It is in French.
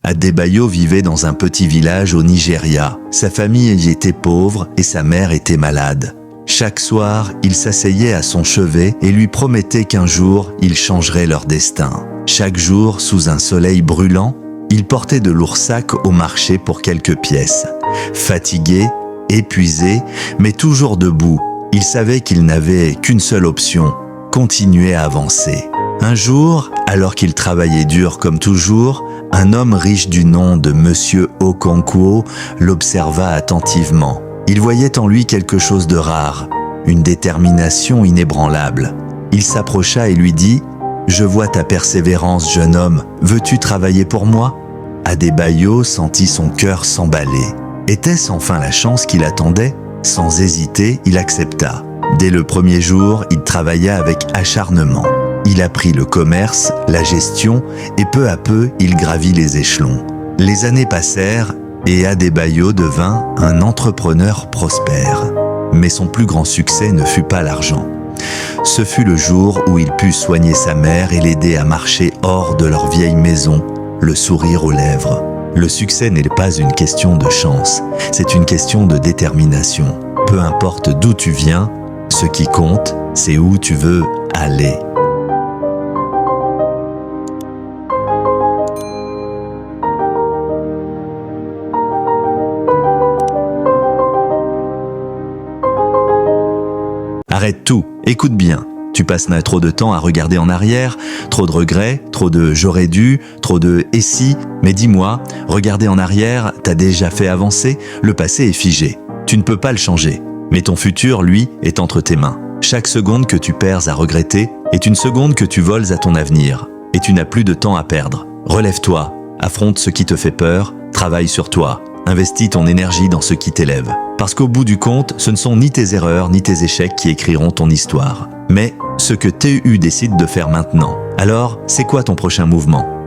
Adebayo vivait dans un petit village au Nigeria. Sa famille y était pauvre et sa mère était malade. Chaque soir, il s'asseyait à son chevet et lui promettait qu'un jour, il changerait leur destin. Chaque jour, sous un soleil brûlant, il portait de lourds sacs au marché pour quelques pièces. Fatigué, épuisé, mais toujours debout, il savait qu'il n'avait qu'une seule option, continuer à avancer. Un jour, alors qu'il travaillait dur comme toujours, un homme riche du nom de Monsieur Okonkwo l'observa attentivement. Il voyait en lui quelque chose de rare, une détermination inébranlable. Il s'approcha et lui dit « Je vois ta persévérance, jeune homme. Veux-tu travailler pour moi ?» Adebayo sentit son cœur s'emballer. Était-ce enfin la chance qu'il attendait? Sans hésiter, il accepta. Dès le premier jour, il travailla avec acharnement. Il apprit le commerce, la gestion et peu à peu, il gravit les échelons. Les années passèrent et Adebayo devint un entrepreneur prospère. Mais son plus grand succès ne fut pas l'argent. Ce fut le jour où il put soigner sa mère et l'aider à marcher hors de leur vieille maison, le sourire aux lèvres. Le succès n'est pas une question de chance, c'est une question de détermination. Peu importe d'où tu viens, ce qui compte, c'est où tu veux aller. Arrête tout, écoute bien. Tu passes trop de temps à regarder en arrière, trop de regrets, trop de j'aurais dû, trop de et si. Mais dis-moi, regarder en arrière t'a déjà fait avancer, le passé est figé. Tu ne peux pas le changer. Mais ton futur, lui, est entre tes mains. Chaque seconde que tu perds à regretter est une seconde que tu voles à ton avenir. Et tu n'as plus de temps à perdre. Relève-toi, affronte ce qui te fait peur, travaille sur toi. Investis ton énergie dans ce qui t'élève. Parce qu'au bout du compte, ce ne sont ni tes erreurs ni tes échecs qui écriront ton histoire, mais ce que TU décide de faire maintenant. Alors, c'est quoi ton prochain mouvement ?